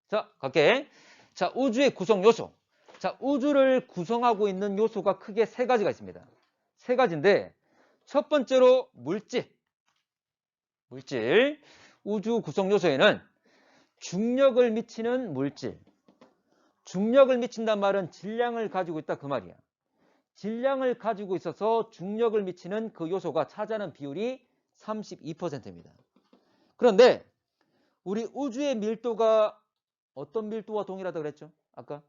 자, 갈게. 자, 우주의 구성 요소. 자, 우주를 구성하고 있는 요소가 크게 세 가지가 있습니다. 세 가지인데, 첫 번째로 물질. 우주 구성 요소에는 중력을 미치는 물질. 중력을 미친단 말은 질량을 가지고 있다 그 말이야. 질량을 가지고 있어서 중력을 미치는 그 요소가 차지하는 비율이 32%입니다. 그런데 우리 우주의 밀도가 어떤 밀도와 동일하다고 그랬죠? 아까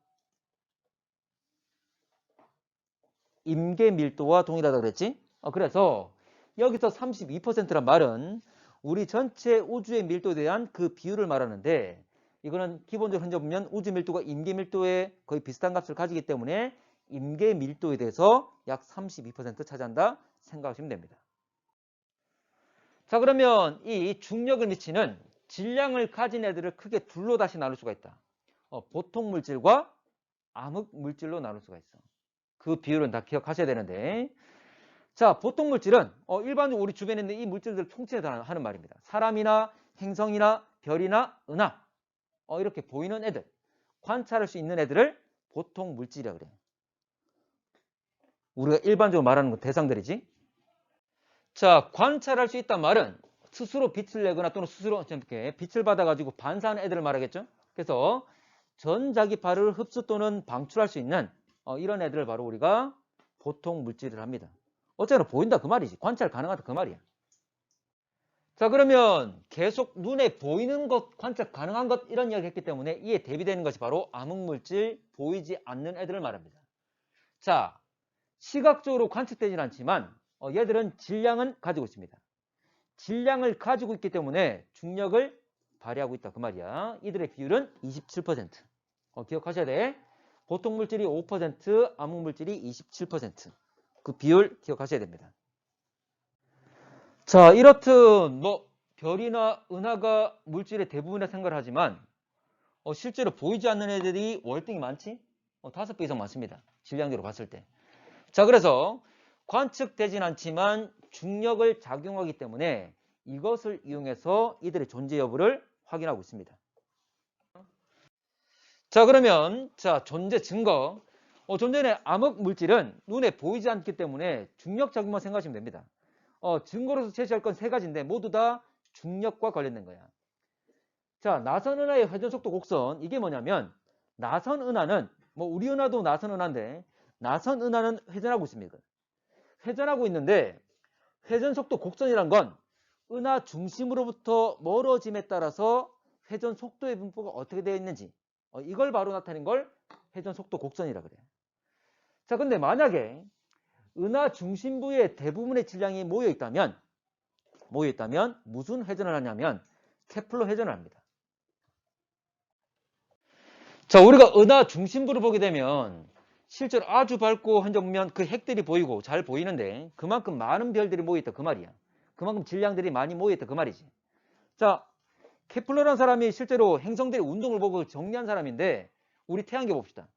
임계 밀도와 동일하다고 그랬지? 그래서 여기서 32%란 말은 우리 전체 우주의 밀도에 대한 그 비율을 말하는데, 이거는 기본적으로 현재 보면 우주 밀도가 임계 밀도에 거의 비슷한 값을 가지기 때문에 임계 밀도에 대해서 약 32% 차지한다 생각하시면 됩니다. 자, 그러면 이 중력을 미치는 질량을 가진 애들을 크게 둘로 다시 나눌 수가 있다. 보통 물질과 암흑 물질로 나눌 수가 있어. 그 비율은 다 기억하셔야 되는데, 자, 보통 물질은 일반적으로 우리 주변에 있는 이 물질들을 통째로 하는 말입니다. 사람이나 행성이나 별이나 은하, 이렇게 보이는 애들, 관찰할 수 있는 애들을 보통 물질이라 그래. 우리가 일반적으로 말하는 건 대상들이지. 자, 관찰할 수 있단 말은 스스로 빛을 내거나 또는 스스로 이렇게 빛을 받아가지고 반사하는 애들을 말하겠죠. 그래서 전자기파를 흡수 또는 방출할 수 있는 이런 애들을 바로 우리가 보통 물질을 합니다. 어쨌거나 보인다 그 말이지. 관찰 가능하다 그 말이야. 자, 그러면 계속 눈에 보이는 것, 관찰 가능한 것 이런 이야기 했기 때문에 이에 대비되는 것이 바로 암흑물질, 보이지 않는 애들을 말합니다. 자, 시각적으로 관측되진 않지만 얘들은 질량은 가지고 있습니다. 질량을 가지고 있기 때문에 중력을 발휘하고 있다 그 말이야. 이들의 비율은 27%. 기억하셔야 돼. 보통 물질이 5%, 암흑물질이 27%. 그 비율 기억하셔야 됩니다. 자, 이렇듯 별이나 은하가 물질의 대부분에 생각을 하지만 실제로 보이지 않는 애들이 월등히 많지? 5배 이상 많습니다. 질량적으로 봤을 때. 자, 그래서 관측되진 않지만 중력을 작용하기 때문에 이것을 이용해서 이들의 존재 여부를 확인하고 있습니다. 자, 그러면 존재 증거. 존재의 암흑 물질은 눈에 보이지 않기 때문에 중력 작용만 생각하시면 됩니다. 증거로서 제시할 건 세 가지인데 모두 다 중력과 관련된 거야. 자, 나선 은하의 회전 속도 곡선, 이게 뭐냐면 나선 은하는 우리 은하도 나선 은하인데 나선 은하는 회전하고 있습니다. 회전하고 있는데 회전 속도 곡선이란 건 은하 중심으로부터 멀어짐에 따라서 회전 속도의 분포가 어떻게 되어 있는지 이걸 바로 나타낸 걸 회전 속도 곡선이라 그래요. 자, 근데 만약에 은하 중심부에 대부분의 질량이 모여 있다면 무슨 회전을 하냐면 케플러 회전을 합니다. 자, 우리가 은하 중심부를 보게 되면 실제로 아주 밝고 현재 보면 그 핵들이 보이고 잘 보이는데 그만큼 많은 별들이 모여있다 그 말이야. 그만큼 질량들이 많이 모여있다 그 말이지. 자, 케플러라는 사람이 실제로 행성들의 운동을 보고 정리한 사람인데 우리 태양계 봅시다.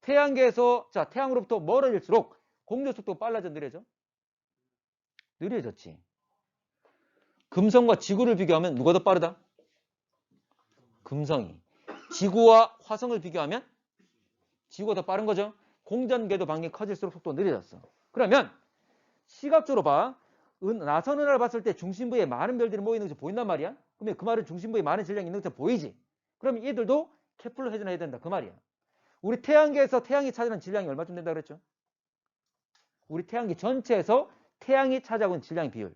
태양계에서 태양으로부터 멀어질수록 공전 속도가 빨라져 느려져? 느려졌지. 금성과 지구를 비교하면 누가 더 빠르다? 금성이. 지구와 화성을 비교하면 지구가 더 빠른 거죠. 공전궤도 반경이 커질수록 속도가 느려졌어. 그러면 시각적으로 봐. 나선 은하를 봤을 때 중심부에 많은 별들이 모이는 것이 보인단 말이야. 그러면 그 말은 중심부에 많은 질량이 있는 것처럼 보이지. 그러면 얘들도 케플러 회전해야 된다 그 말이야. 우리 태양계에서 태양이 차지하는 질량이 얼마쯤 된다 그랬죠? 우리 태양계 전체에서 태양이 차지하고 있는 질량 비율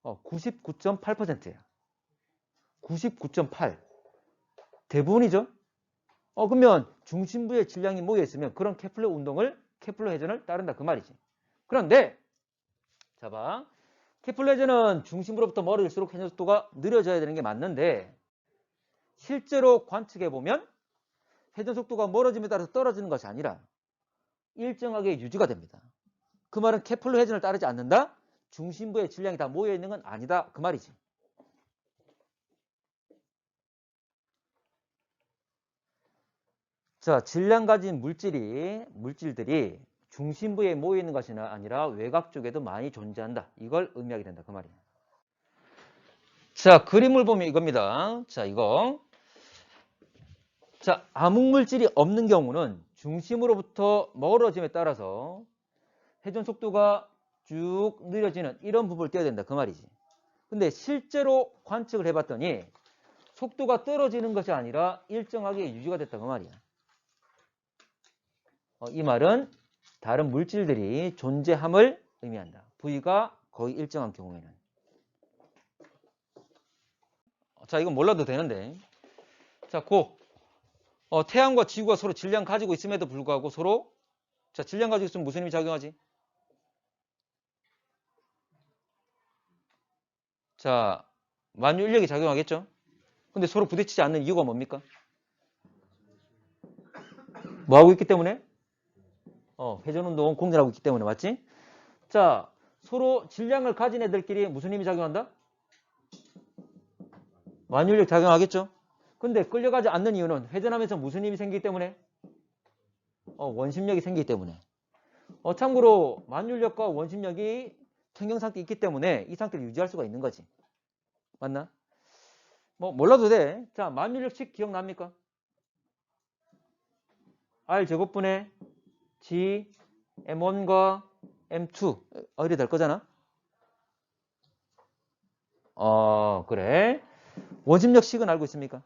99.8%야. 99.8. 대부분이죠. 그러면 중심부에 질량이 모여 있으면 그런 케플러 회전을 따른다 그 말이지. 그런데 자 봐. 케플러 회전은 중심부로부터 멀어질수록 회전 속도가 느려져야 되는 게 맞는데 실제로 관측해 보면 회전 속도가 멀어짐에 따라서 떨어지는 것이 아니라 일정하게 유지가 됩니다. 그 말은 케플러 회전을 따르지 않는다? 중심부에 질량이 다 모여 있는 건 아니다 그 말이지. 자, 질량 가진 물질들이 중심부에 모여 있는 것이 아니라 외곽 쪽에도 많이 존재한다. 이걸 의미하게 된다 그 말이에요. 자, 그림을 보면 이겁니다. 자, 이거 자, 암흑물질이 없는 경우는 중심으로부터 멀어짐에 따라서 회전 속도가 쭉 느려지는 이런 부분을 떼야 된다. 그 말이지. 근데 실제로 관측을 해봤더니 속도가 떨어지는 것이 아니라 일정하게 유지가 됐다. 그 말이야. 이 말은 다른 물질들이 존재함을 의미한다. V가 거의 일정한 경우에는. 자, 이건 몰라도 되는데. 자, 태양과 지구가 서로 질량 가지고 있음에도 불구하고 서로, 자, 질량 가지고 있으면 무슨 힘이 작용하지? 자, 만유인력이 작용하겠죠? 근데 서로 부딪히지 않는 이유가 뭡니까? 뭐 하고 있기 때문에? 회전운동 공전하고 있기 때문에, 맞지? 자, 서로 질량을 가진 애들끼리 무슨 힘이 작용한다? 만유인력 작용하겠죠? 근데 끌려가지 않는 이유는 회전하면서 무슨 힘이 생기기 때문에? 원심력이 생기기 때문에. 참고로 만유인력과 원심력이 평형 상태에 있기 때문에 이 상태를 유지할 수가 있는 거지. 맞나? 뭐 몰라도 돼. 자, 만유인력식 기억납니까? R 제곱분의 G M1과 M2 이래 될 거잖아. 그래. 원심력식은 알고 있습니까?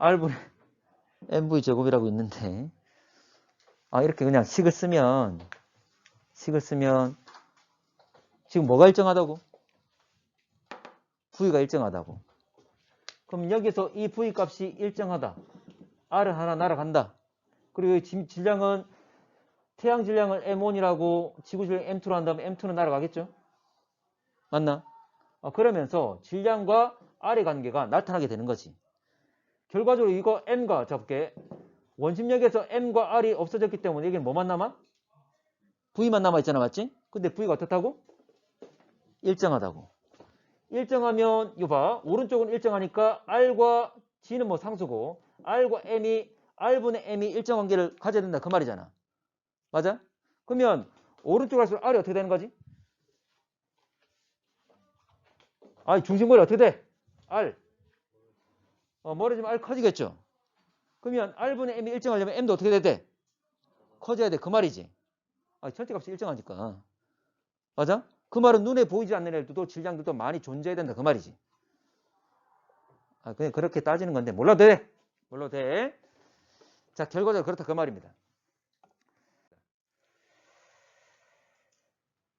R분의 MV 제곱이라고 있는데, 이렇게 그냥 식을 쓰면 지금 뭐가 일정하다고? V가 일정하다고. 그럼 여기서 이 V 값이 일정하다. R은 하나 날아간다. 그리고 질량은 태양 질량을 M1이라고 지구 질량 M2로 한 다음에 M2는 날아가겠죠? 맞나? 그러면서 질량과 R의 관계가 나타나게 되는 거지. 결과적으로 이거 M과 잡게 원심력에서 M과 R이 없어졌기 때문에 여기는 뭐만 남아? V만 남아있잖아. 맞지? 근데 V가 어떻다고? 일정하다고. 일정하면 이거 봐. 오른쪽은 일정하니까 R과 G는 뭐 상수고 R과 R분의 M이 일정 관계를 가져야 된다. 그 말이잖아. 맞아? 그러면 오른쪽으로 갈수록 R이 어떻게 되는 거지? 중심거리 어떻게 돼? R. 멀어지면 R 커지겠죠? 그러면 R분의 M이 일정하려면 M도 어떻게 돼야 돼? 커져야 돼. 그 말이지. 절대값이 일정하니까. 맞아? 그 말은 눈에 보이지 않는 애들도 질량들도 많이 존재해야 된다. 그 말이지. 그냥 그렇게 따지는 건데 몰라도 돼. 몰라도 돼. 자, 결과적으로 그렇다. 그 말입니다.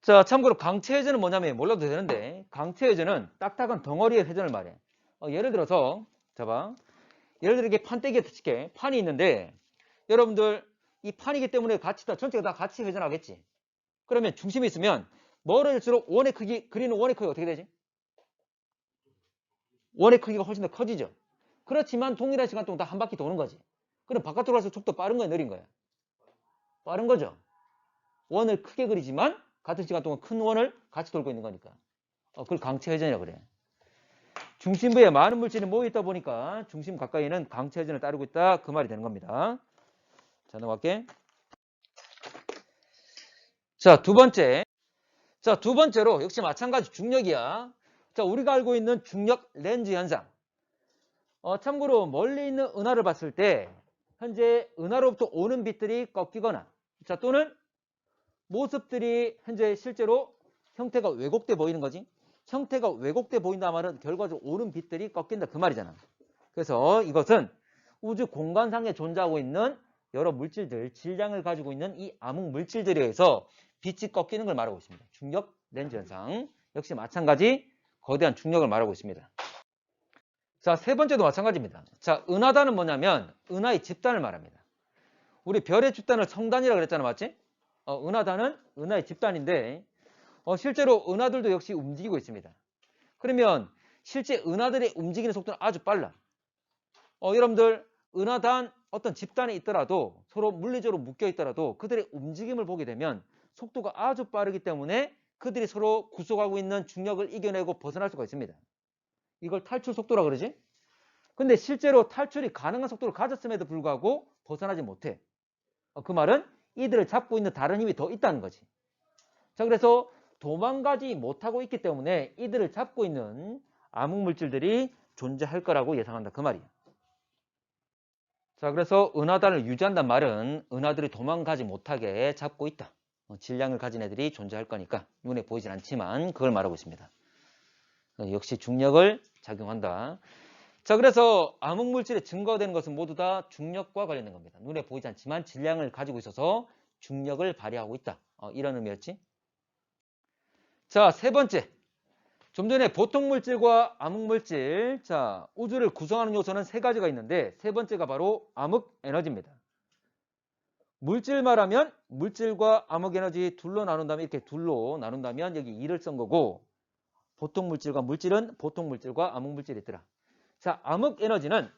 자, 참고로 강체 회전은 뭐냐면 몰라도 되는데 강체 회전은 딱딱한 덩어리의 회전을 말해. 예를 들어서 봐봐. 예를 들어 이게 판때기에 칠게 판이 있는데 여러분들 이 판이기 때문에 전체가 다 같이 회전하겠지. 그러면 중심이 있으면 멀어질수록 그리는 원의 크기가 어떻게 되지? 원의 크기가 훨씬 더 커지죠. 그렇지만 동일한 시간 동안 다 한 바퀴 도는 거지. 그럼 바깥으로 갈수록 속도 빠른 거야, 느린 거야? 빠른 거죠. 원을 크게 그리지만 같은 시간 동안 큰 원을 같이 돌고 있는 거니까. 그걸 강체 회전이라고 그래. 중심부에 많은 물질이 모여있다 보니까 중심 가까이는 강체 회전을 따르고 있다. 그 말이 되는 겁니다. 자, 넘어갈게. 자, 두 번째로 역시 마찬가지 중력이야. 자, 우리가 알고 있는 중력 렌즈 현상. 참고로 멀리 있는 은하를 봤을 때 현재 은하로부터 오는 빛들이 꺾이거나 또는 모습들이 현재 실제로 형태가 왜곡돼 보이는 거지. 형태가 왜곡돼 보인다 말은 결과적으로 오는 빛들이 꺾인다. 그 말이잖아. 그래서 이것은 우주 공간상에 존재하고 있는 여러 물질들, 질량을 가지고 있는 이 암흑 물질들에 의해서 빛이 꺾이는 걸 말하고 있습니다. 중력 렌즈 현상. 역시 마찬가지 거대한 중력을 말하고 있습니다. 자, 세 번째도 마찬가지입니다. 자, 은하단은 뭐냐면 은하의 집단을 말합니다. 우리 별의 집단을 성단이라고 그랬잖아. 맞지? 은하단은 은하의 집단인데 실제로 은하들도 역시 움직이고 있습니다. 그러면 실제 은하들의 움직이는 속도는 아주 빨라. 여러분들 은하단 어떤 집단에 있더라도 서로 물리적으로 묶여 있더라도 그들의 움직임을 보게 되면 속도가 아주 빠르기 때문에 그들이 서로 구속하고 있는 중력을 이겨내고 벗어날 수가 있습니다. 이걸 탈출 속도라고 그러지? 근데 실제로 탈출이 가능한 속도를 가졌음에도 불구하고 벗어나지 못해. 그 말은 이들을 잡고 있는 다른 힘이 더 있다는 거지. 자, 그래서 도망가지 못하고 있기 때문에 이들을 잡고 있는 암흑물질들이 존재할 거라고 예상한다. 그 말이에요. 자, 그래서 은하단을 유지한단 말은 은하들이 도망가지 못하게 잡고 있다. 질량을 가진 애들이 존재할 거니까 눈에 보이진 않지만 그걸 말하고 있습니다. 역시 중력을 작용한다. 자, 그래서 암흑물질에 증거되는 것은 모두 다 중력과 관련된 겁니다. 눈에 보이지 않지만 질량을 가지고 있어서 중력을 발휘하고 있다. 이런 의미였지. 자, 세 번째. 좀 전에 보통 물질과 암흑물질. 자, 우주를 구성하는 요소는 세 가지가 있는데 세 번째가 바로 암흑에너지입니다. 물질 말하면 물질과 암흑에너지 둘로 나눈다면 이렇게 둘로 나눈다면 여기 2를 쓴 거고 보통 물질과 물질은 보통 물질과 암흑물질이 있더라. 자, 암흑에너지는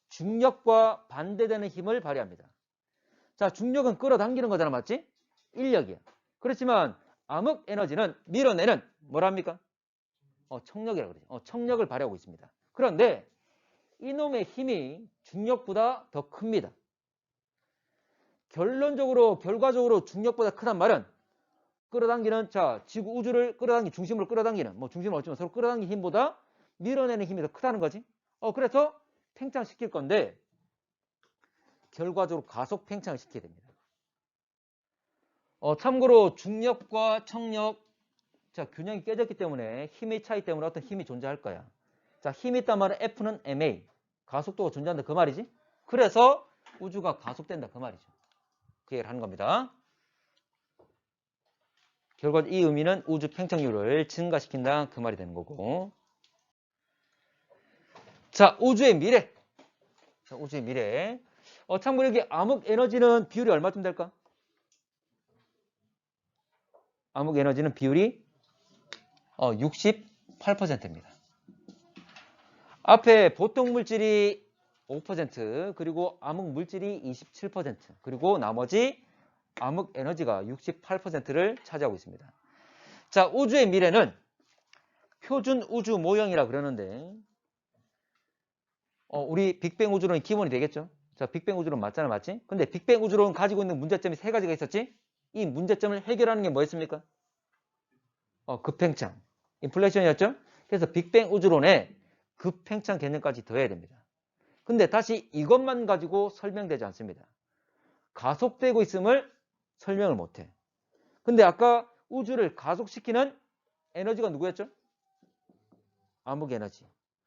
중력과 반대되는 힘을 발휘합니다. 자, 중력은 끌어당기는 거잖아, 맞지? 인력이야. 그렇지만 암흑에너지는 밀어내는 뭐랍니까? 청력이라고 그러죠. 청력을 발휘하고 있습니다. 그런데 이놈의 힘이 중력보다 더 큽니다. 결과적으로 중력보다 크단 말은 끌어당기는, 자, 지구 우주를 중심으로 끌어당기는, 중심을 어쩌면 서로 끌어당기는 힘보다 밀어내는 힘이 더 크다는 거지. 그래서 팽창시킬 건데, 결과적으로 가속 팽창을 시켜야 됩니다. 참고로 중력과 청력, 자, 균형이 깨졌기 때문에 힘의 차이 때문에 어떤 힘이 존재할 거야. 자, 힘이 있단 말은 F는 ma, 가속도가 존재한다 그 말이지. 그래서 우주가 가속된다 그 말이죠. 그 얘기를 하는 겁니다. 결과 이 의미는 우주 팽창률을 증가시킨다 그 말이 되는 거고. 자, 우주의 미래. 자, 우주의 미래. 참고로 여기 암흑 에너지는 비율이 얼마쯤 될까? 암흑 에너지는 비율이 68%입니다. 앞에 보통 물질이 5%, 그리고 암흑 물질이 27%, 그리고 나머지 암흑 에너지가 68%를 차지하고 있습니다. 자, 우주의 미래는 표준 우주 모형이라 그러는데, 우리 빅뱅 우주론이 기본이 되겠죠? 자, 빅뱅 우주론 맞잖아, 맞지? 근데 빅뱅 우주론 가지고 있는 문제점이 세 가지가 있었지? 이 문제점을 해결하는 게 뭐였습니까? 급팽창, 인플레이션이었죠? 그래서 빅뱅 우주론에 급팽창 개념까지 더해야 됩니다. 근데 다시 이것만 가지고 설명되지 않습니다. 가속되고 있음을 설명을 못해. 근데 아까 우주를 가속시키는 에너지가 누구였죠? 암흑 에너지.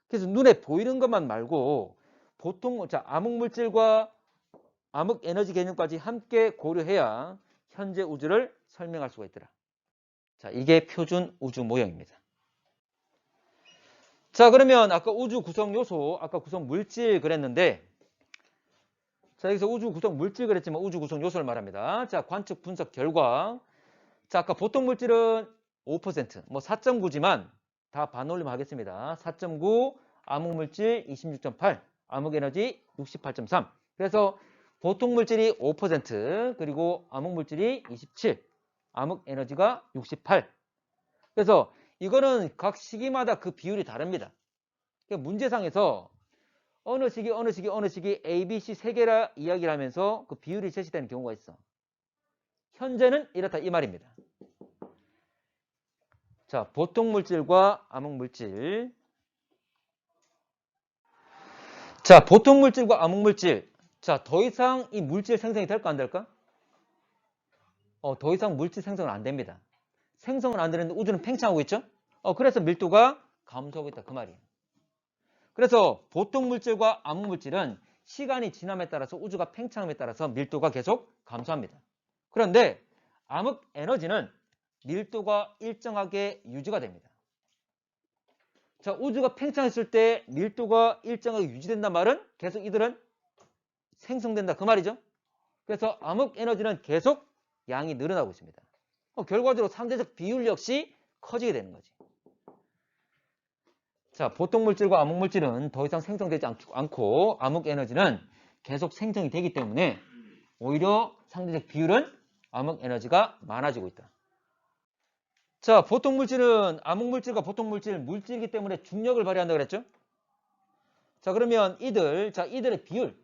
그래서 눈에 보이는 것만 말고 보통 암흑물질과 암흑 에너지 개념까지 함께 고려해야 현재 우주를 설명할 수가 있더라. 자, 이게 표준 우주 모형입니다. 자, 그러면 아까 우주 구성 요소, 아까 구성 물질 그랬는데, 자, 여기서 우주 구성 물질 그랬지만 우주 구성 요소를 말합니다. 자, 관측 분석 결과. 자, 아까 보통 물질은 5%, 4.9지만 다 반올림 하겠습니다. 4.9, 암흑 물질 26.8, 암흑 에너지 68.3. 그래서 보통 물질이 5%, 그리고 암흑 물질이 27, 암흑 에너지가 68. 그래서 이거는 각 시기마다 그 비율이 다릅니다. 그러니까 문제상에서 어느 시기 A, B, C 세 개라 이야기를 하면서 그 비율이 제시되는 경우가 있어. 현재는 이렇다 이 말입니다. 자, 보통 물질과 암흑 물질. 자, 보통 물질과 암흑 물질. 자, 더 이상 이 물질 생성이 될까 안 될까? 더 이상 물질 생성은 안 됩니다. 생성은 안 되는데 우주는 팽창하고 있죠? 그래서 밀도가 감소하고 있다 그 말이에요. 그래서 보통 물질과 암흑 물질은 시간이 지남에 따라서 우주가 팽창함에 따라서 밀도가 계속 감소합니다. 그런데 암흑 에너지는 밀도가 일정하게 유지가 됩니다. 자, 우주가 팽창했을 때 밀도가 일정하게 유지된단 말은 계속 이들은 생성된다 그 말이죠. 그래서 암흑 에너지는 계속 양이 늘어나고 있습니다. 결과적으로 상대적 비율 역시 커지게 되는 거지. 자, 보통 물질과 암흑 물질은 더 이상 생성되지 않고 암흑 에너지는 계속 생성이 되기 때문에 오히려 상대적 비율은 암흑 에너지가 많아지고 있다. 자, 보통 물질은 암흑 물질과 보통 물질이기 때문에 중력을 발휘한다고 그랬죠? 자, 그러면 이들의 비율,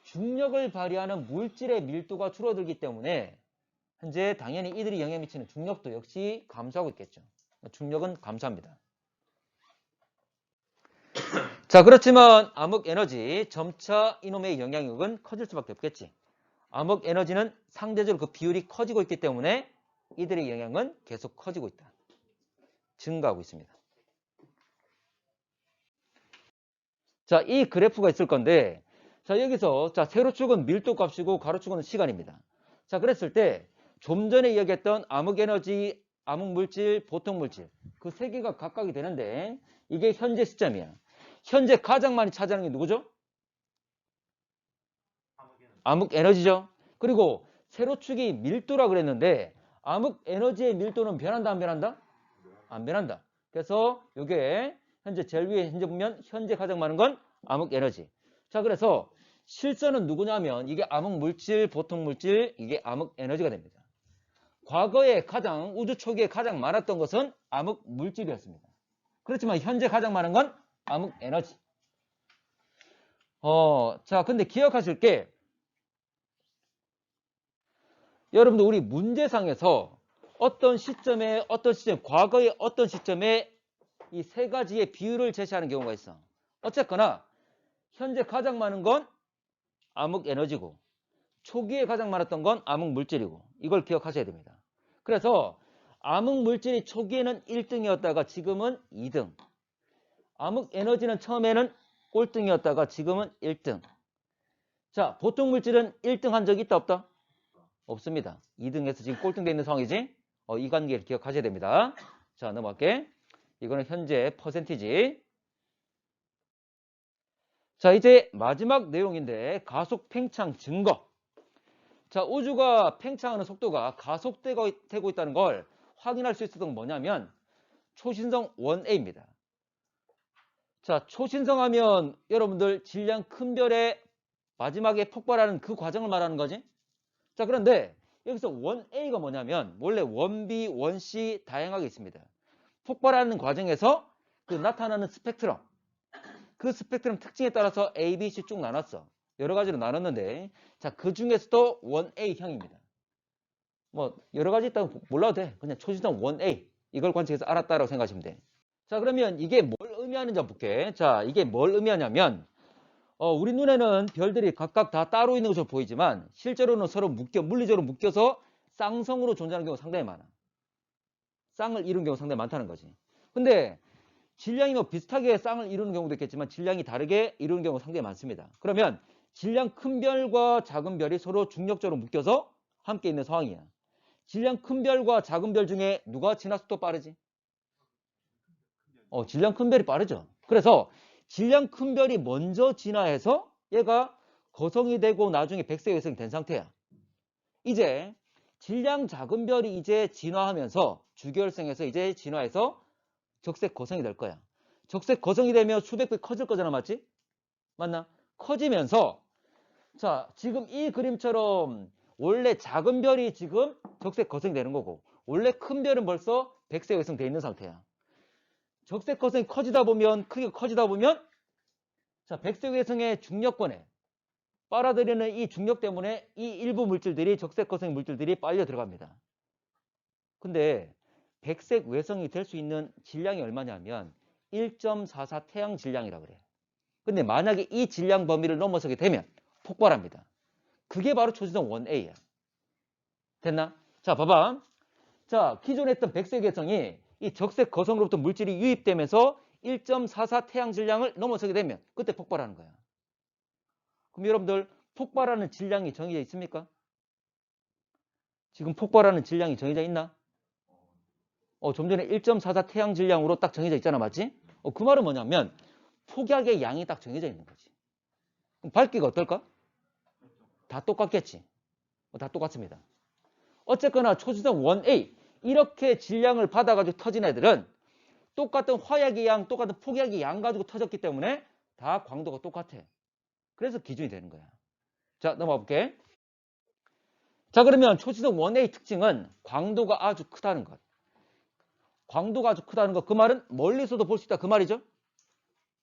중력을 발휘하는 물질의 밀도가 줄어들기 때문에 현재 당연히 이들이 영향을 미치는 중력도 역시 감소하고 있겠죠. 중력은 감소합니다. 자, 그렇지만 암흑 에너지 점차 이놈의 영향력은 커질 수밖에 없겠지. 암흑 에너지는 상대적으로 그 비율이 커지고 있기 때문에 이들의 영향은 계속 커지고 있다. 증가하고 있습니다. 자, 이 그래프가 있을 건데, 자, 여기서, 자, 세로축은 밀도 값이고, 가로축은 시간입니다. 자, 그랬을 때, 좀 전에 이야기했던 암흑에너지, 암흑물질, 보통물질, 그 세 개가 각각이 되는데, 이게 현재 시점이야. 현재 가장 많이 차지하는 게 누구죠? 암흑에너지죠. 그리고 세로축이 밀도라 그랬는데, 암흑에너지의 밀도는 변한다, 안 변한다? 안 변한다. 그래서 이게 현재 제일 위에 현재 보면 현재 가장 많은 건 암흑 에너지. 자, 그래서 실선은 누구냐면 이게 암흑 물질, 보통 물질, 이게 암흑 에너지가 됩니다. 과거에 가장 우주 초기에 가장 많았던 것은 암흑 물질이었습니다. 그렇지만 현재 가장 많은 건 암흑 에너지. 자, 근데 기억하실 게 여러분들 우리 문제상에서 어떤 시점에 과거의 어떤 시점에 이 세 가지의 비율을 제시하는 경우가 있어. 어쨌거나 현재 가장 많은 건 암흑 에너지고 초기에 가장 많았던 건 암흑 물질이고 이걸 기억하셔야 됩니다. 그래서 암흑 물질이 초기에는 1등이었다가 지금은 2등. 암흑 에너지는 처음에는 꼴등이었다가 지금은 1등. 자, 보통 물질은 1등 한 적이 있다 없다? 없습니다. 2등에서 지금 꼴등 돼 있는 상황이지? 이 관계를 기억하셔야 됩니다. 자, 넘어갈게. 이거는 현재 퍼센티지. 자, 이제 마지막 내용인데 가속 팽창 증거. 자, 우주가 팽창하는 속도가 가속되고 있다는 걸 확인할 수 있었던 건 뭐냐면 초신성 1A입니다. 자, 초신성 하면 여러분들 질량 큰 별의 마지막에 폭발하는 그 과정을 말하는 거지. 자, 그런데 여기서 1A가 뭐냐면 원래 1B, 1C 다양하게 있습니다. 폭발하는 과정에서 그 나타나는 스펙트럼, 그 스펙트럼 특징에 따라서 A, B, C 쭉 나눴어. 여러 가지로 나눴는데, 자, 그 중에서도 1A형입니다. 뭐, 여러 가지 있다고 몰라도 돼. 그냥 초신성 1A. 이걸 관측해서 알았다라고 생각하시면 돼. 자, 그러면 이게 뭘 의미하는지 한번 볼게. 자, 이게 뭘 의미하냐면, 우리 눈에는 별들이 각각 다 따로 있는 것으로 보이지만, 실제로는 서로 물리적으로 묶여서 쌍성으로 존재하는 경우가 상당히 많아. 쌍을 이루는 경우가 상당히 많다는 거지. 근데, 질량이 뭐 비슷하게 쌍을 이루는 경우도 있겠지만 질량이 다르게 이루는 경우가 상당히 많습니다. 그러면 질량 큰 별과 작은 별이 서로 중력적으로 묶여서 함께 있는 상황이야. 질량 큰 별과 작은 별 중에 누가 진화 속도 빠르지? 질량 큰 별이 빠르죠. 그래서 질량 큰 별이 먼저 진화해서 얘가 거성이 되고 나중에 백색 외성이 된 상태야. 이제 질량 작은 별이 이제 진화하면서 주기활성에서 이제 진화해서 적색 거성이 될 거야. 적색 거성이 되면 수백 배 커질 거잖아, 맞지? 맞나? 커지면서 자, 지금 이 그림처럼 원래 작은 별이 지금 적색 거성이 되는 거고 원래 큰 별은 벌써 백색 외성 돼 있는 상태야. 적색 거성이 커지다 보면 크게 커지다 보면 자, 백색 외성의 중력권에 빨아들이는 이 중력 때문에 이 일부 물질들이 적색 거성 물질들이 빨려 들어갑니다. 근데 백색 외성이 될 수 있는 질량이 얼마냐면 1.44 태양 질량이라고 그래. 근데 만약에 이 질량 범위를 넘어서게 되면 폭발합니다. 그게 바로 초신성 1A야. 됐나? 자, 봐봐. 자, 기존에 했던 백색 외성이 이 적색 거성으로부터 물질이 유입되면서 1.44 태양 질량을 넘어서게 되면 그때 폭발하는 거야. 그럼 여러분들 폭발하는 질량이 정해져 있습니까? 지금 폭발하는 질량이 정해져 있나? 좀 전에 1.44 태양 질량으로 딱 정해져 있잖아, 맞지? 그 말은 뭐냐면 폭약의 양이 딱 정해져 있는 거지. 그럼 밝기가 어떨까? 다 똑같겠지. 다 똑같습니다. 어쨌거나 초신성 1A 이렇게 질량을 받아가지고 터진 애들은 똑같은 화약의 양, 똑같은 폭약의 양 가지고 터졌기 때문에 다 광도가 똑같아. 그래서 기준이 되는 거야. 자, 넘어가 볼게. 자, 그러면 초신성 1A 특징은 광도가 아주 크다는 것. 광도가 아주 크다는 것. 그 말은 멀리서도 볼 수 있다. 그 말이죠.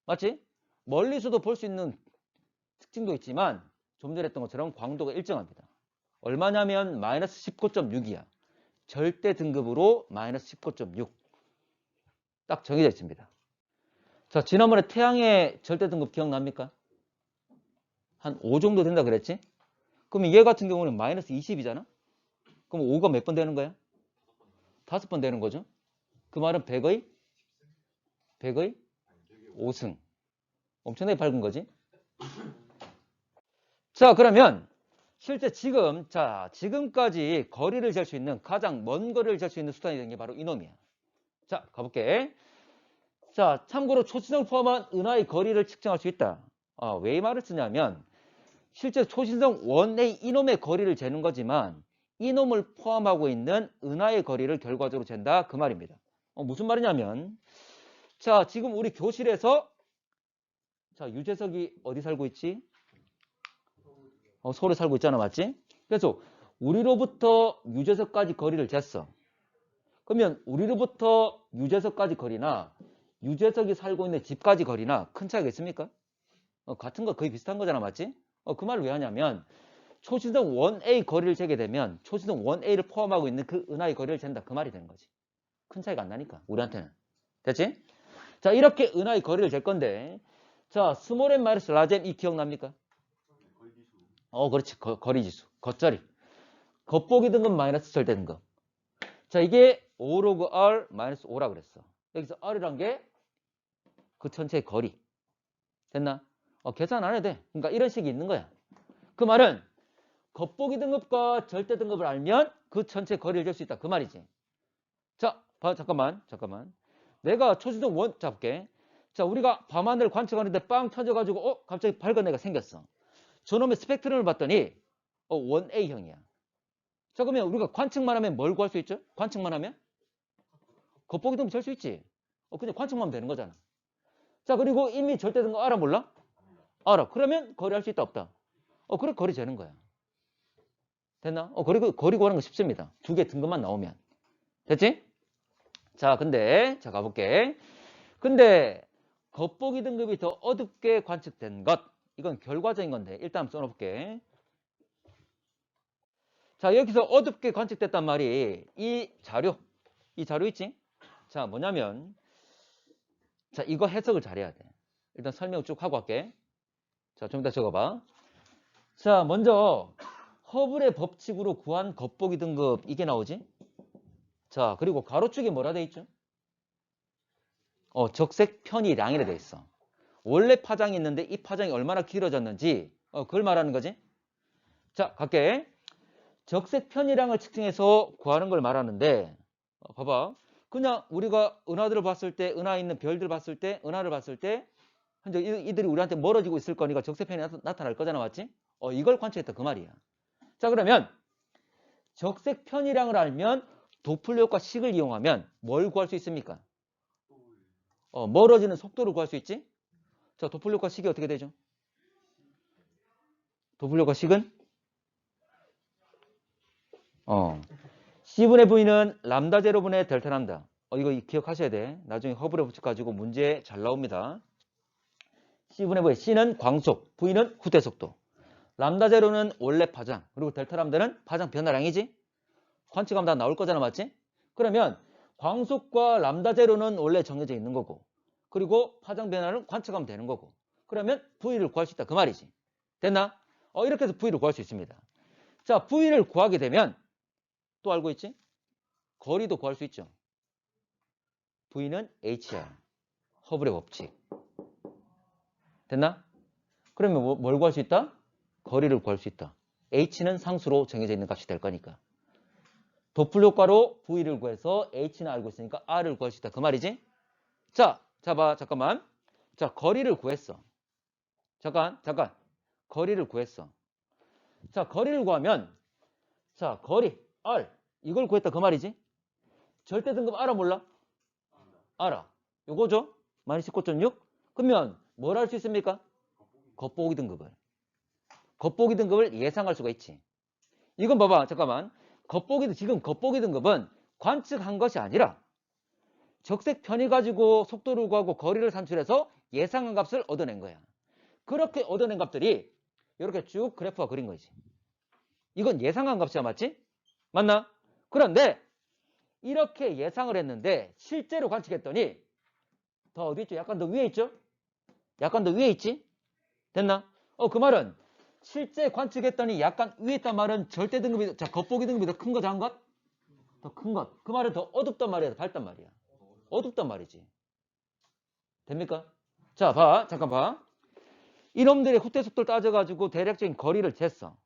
맞지? 멀리서도 볼 수 있는 특징도 있지만 좀 전에 했던 것처럼 광도가 일정합니다. 얼마냐면 마이너스 19.6이야. 절대 등급으로 마이너스 19.6. 딱 정해져 있습니다. 자, 지난번에 태양의 절대 등급 기억납니까? 한 5 정도 된다 그랬지? 그러면 얘 같은 경우는 마이너스 20이잖아? 그럼 5가 몇 번 되는 거야? 5번 되는 거죠? 그 말은 100의 5승. 엄청나게 밝은 거지? 자, 그러면 실제 지금까지 거리를 잴 수 있는 가장 먼 거리를 잴 수 있는 수단이 되는 게 바로 이놈이야. 자, 가볼게. 자, 참고로 초신성을 포함한 은하의 거리를 측정할 수 있다. 왜 이 말을 쓰냐면 실제 초신성 1A 이놈의 거리를 재는 거지만 이놈을 포함하고 있는 은하의 거리를 결과적으로 잰다 그 말입니다. 무슨 말이냐면 자, 지금 우리 교실에서 자, 유재석이 어디 살고 있지? 서울에 살고 있잖아, 맞지? 그래서 우리로부터 유재석까지 거리를 쟀어. 그러면 우리로부터 유재석까지 거리나 유재석이 살고 있는 집까지 거리나 큰 차이가 있습니까? 같은 거 거의 비슷한 거잖아, 맞지? 그 말을 왜 하냐면 초신성 1A 거리를 재게 되면 초신성 1A를 포함하고 있는 그 은하의 거리를 잰다 그 말이 되는 거지. 큰 차이가 안 나니까 우리한테는. 됐지? 자, 이렇게 은하의 거리를 잴 건데 자, 스몰 n 마이너스 라지 n 이 기억납니까? 그렇지. 거리 지수. 겉자리. 겉보기 등급 마이너스 절대 등급. 자, 이게 5 로그 R 마이너스 5라 그랬어. 여기서 R이란 게 그 전체의 거리. 됐나? 계산 안 해도 돼. 그러니까 이런 식이 있는 거야. 그 말은 겉보기 등급과 절대 등급을 알면 그 전체 거리를 잴 수 있다. 그 말이지. 자, 잠깐만. 내가 초신성 원 잡게. 자, 우리가 밤하늘을 관측하는데 빵 터져가지고 갑자기 밝은 애가 생겼어. 저놈의 스펙트럼을 봤더니 1A형이야. 자, 그러면 우리가 관측만 하면 뭘 구할 수 있죠? 관측만 하면? 겉보기 등급 잴 수 있지. 그냥 관측만 하면 되는 거잖아. 자, 그리고 이미 절대 등급 알아 몰라? 알아. 그러면 거리 할 수 있다 없다? 그래 거리 재는 거야. 됐나? 거리 구하는 거 쉽습니다. 2개 등급만 나오면. 됐지? 자, 자, 가볼게. 근데 겉보기 등급이 더 어둡게 관측된 것. 이건 결과적인 건데 일단 한번 써놓을게. 자, 여기서 어둡게 관측됐단 말이 이 자료 있지? 자, 뭐냐면 자, 이거 해석을 잘해야 돼. 일단 설명 쭉 하고 할게. 자, 좀 이따 적어봐. 자, 먼저 허블의 법칙으로 구한 겉보기 등급 이게 나오지? 자, 그리고 가로축에 뭐라 돼 있죠? 적색 편이량이라 돼 있어. 원래 파장이 있는데 이 파장이 얼마나 길어졌는지 그걸 말하는 거지. 자, 갈게. 적색 편이량을 측정해서 구하는 걸 말하는데 봐봐. 그냥 우리가 은하들을 봤을 때 은하에 있는 별들 봤을 때 은하를 봤을 때 현재 이들이 우리한테 멀어지고 있을 거니까 적색 편이 나타날 거잖아, 맞지? 이걸 관측했다 그 말이야. 자, 그러면 적색 편이량을 알면 도플러 효과 식을 이용하면 뭘 구할 수 있습니까? 멀어지는 속도를 구할 수 있지? 자, 도플러 효과 식이 어떻게 되죠? 도플러 효과 식은 C분의 V는 람다 제로분의 델타 람다. 이거 기억하셔야 돼. 나중에 허블의 법칙 가지고 문제 잘 나옵니다. C분의 V. C는 광속, V는 후퇴 속도. 람다 제로는 원래 파장, 그리고 델타 람다는 파장 변화량이지? 관측하면 다 나올 거잖아, 맞지? 그러면 광속과 람다 제로는 원래 정해져 있는 거고, 그리고 파장 변화를 관측하면 되는 거고, 그러면 V를 구할 수 있다 그 말이지. 됐나? 이렇게 해서 V를 구할 수 있습니다. 자, V를 구하게 되면 또 알고 있지? 거리도 구할 수 있죠. V는 HR, 허블의 법칙. 됐나? 그러면 뭘 구할 수 있다? 거리를 구할 수 있다. H는 상수로 정해져 있는 값이 될 거니까. 도플러 효과로 V를 구해서 H는 알고 있으니까 R을 구할 수 있다. 그 말이지? 자, 잠깐만. 자, 거리를 구했어. 잠깐. 거리를 구했어. 자, 거리를 구하면 자, 거리 R 이걸 구했다 그 말이지? 절대 등급 알아 몰라? 알아. 요거죠? 마이너스 19.6. 그러면 뭘 할 수 있습니까? 겉보기 등급을. 겉보기 등급을 예상할 수가 있지. 이건 봐봐. 잠깐만. 지금 겉보기 등급은 관측한 것이 아니라 적색 편이 가지고 속도를 구하고 거리를 산출해서 예상한 값을 얻어낸 거야. 그렇게 얻어낸 값들이 이렇게 쭉 그래프가 그린 거지. 이건 예상한 값이야, 맞지? 맞나? 그런데 이렇게 예상을 했는데 실제로 관측했더니 더 어디 있죠? 약간 더 위에 있죠? 약간 더 위에 있지? 됐나? 그 말은 실제 관측했더니 약간 위에 있단 말은 절대 등급이, 자, 겉보기 등급이 더 큰 거, 작은 것? 더 큰 것. 그 말은 더 어둡단 말이야, 더 밝단 말이야. 어둡단 말이지. 됩니까? 자, 봐. 잠깐 봐. 이놈들의 후퇴 속도를 따져가지고 대략적인 거리를 쟀어.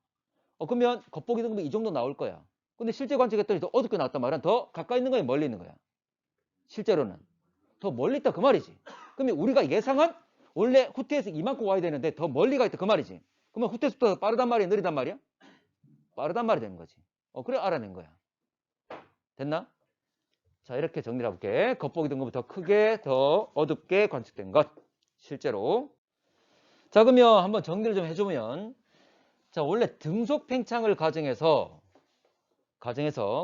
그러면 겉보기 등급이 이 정도 나올 거야. 근데 실제 관측했더니 더 어둡게 나왔단 말은 더 가까이 있는 거야, 멀리 있는 거야? 실제로는 더 멀리 있다 그 말이지. 그러면 우리가 예상은 원래 후퇴에서 이만큼 와야 되는데 더 멀리 가 있다 그 말이지. 그러면 후퇴 속도가 빠르단 말이야, 느리단 말이야? 빠르단 말이 되는 거지. 그래 알아낸 거야. 됐나? 자, 이렇게 정리를 해볼게. 겉보기 등급이 더 크게, 더 어둡게 관측된 것. 실제로. 자, 그러면 한번 정리를 좀 해주면, 자, 원래 등속 팽창을 가정해서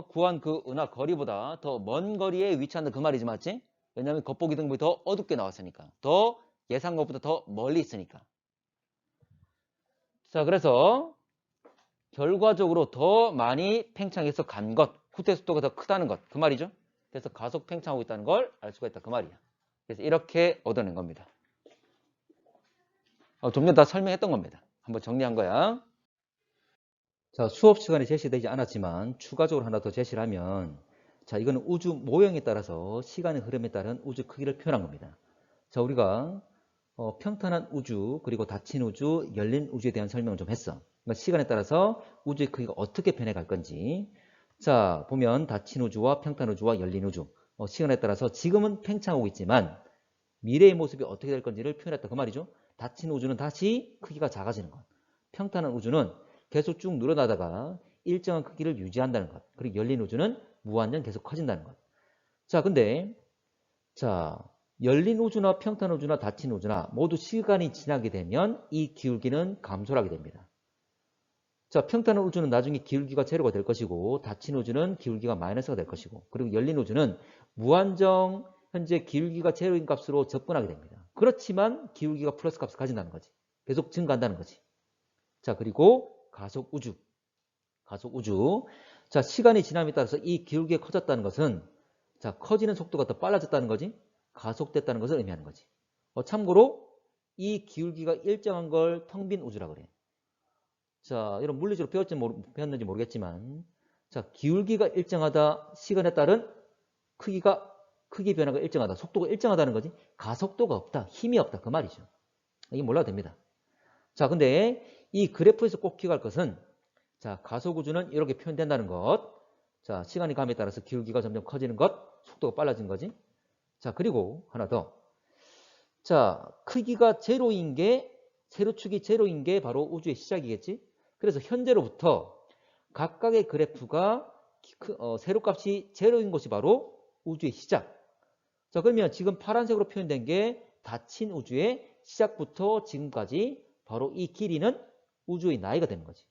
구한 그 은하 거리보다 더 먼 거리에 위치한다 그 말이지, 맞지? 왜냐하면 겉보기 등급이 더 어둡게 나왔으니까. 더 예상 것보다 더 멀리 있으니까. 자, 그래서 결과적으로 더 많이 팽창해서 간 것, 후퇴 속도가 더 크다는 것, 그 말이죠. 그래서 가속 팽창하고 있다는 걸 알 수가 있다 그 말이야. 그래서 이렇게 얻어낸 겁니다. 좀 전에 다 설명했던 겁니다. 한번 정리한 거야. 자, 수업 시간에 제시되지 않았지만 추가적으로 하나 더 제시를 하면, 자, 이거는 우주 모형에 따라서 시간의 흐름에 따른 우주 크기를 표현한 겁니다. 자, 우리가 평탄한 우주, 그리고 닫힌 우주, 열린 우주에 대한 설명을 좀 했어. 그러니까 시간에 따라서 우주의 크기가 어떻게 변해갈 건지. 자, 보면 닫힌 우주와 평탄 우주와 열린 우주, 시간에 따라서 지금은 팽창하고 있지만 미래의 모습이 어떻게 될 건지를 표현했다 그 말이죠. 닫힌 우주는 다시 크기가 작아지는 것, 평탄한 우주는 계속 쭉 늘어나다가 일정한 크기를 유지한다는 것, 그리고 열린 우주는 무한정 계속 커진다는 것. 자, 근데 자, 열린 우주나 평탄 우주나 닫힌 우주나 모두 시간이 지나게 되면 이 기울기는 감소를 하게 됩니다. 자, 평탄 우주는 나중에 기울기가 제로가 될 것이고, 닫힌 우주는 기울기가 마이너스가 될 것이고, 그리고 열린 우주는 무한정 현재 기울기가 제로인 값으로 접근하게 됩니다. 그렇지만 기울기가 플러스 값을 가진다는 거지. 계속 증가한다는 거지. 자, 그리고 가속 우주. 자, 시간이 지남에 따라서 이 기울기가 커졌다는 것은, 자, 커지는 속도가 더 빨라졌다는 거지. 가속됐다는 것을 의미하는 거지. 참고로 이 기울기가 일정한 걸 텅 빈 우주라 그래. 자, 이런 물리적으로 배웠는지 모르겠지만, 자, 기울기가 일정하다, 시간에 따른 크기 변화가 일정하다, 속도가 일정하다는 거지. 가속도가 없다, 힘이 없다 그 말이죠. 이게 몰라도 됩니다. 자, 근데 이 그래프에서 꼭 기억할 것은, 자, 가속우주는 이렇게 표현된다는 것. 자, 시간이 감에 따라서 기울기가 점점 커지는 것, 속도가 빨라진 거지. 자, 그리고 하나 더. 자, 크기가 제로인 게, 세로축이 제로인 게 바로 우주의 시작이겠지. 그래서 현재로부터 각각의 그래프가 세로값이 제로인 것이 바로 우주의 시작. 자, 그러면 지금 파란색으로 표현된 게 닫힌 우주의 시작부터 지금까지 바로 이 길이는 우주의 나이가 되는 거지.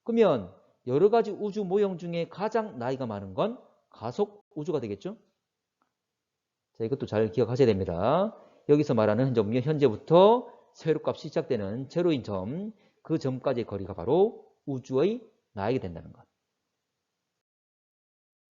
그러면 여러 가지 우주 모형 중에 가장 나이가 많은 건 가속 우주가 되겠죠? 자, 이것도 잘 기억하셔야 됩니다. 여기서 말하는 현재부터 세로값이 시작되는 제로인 점, 그 점까지의 거리가 바로 우주의 나이가 된다는 것.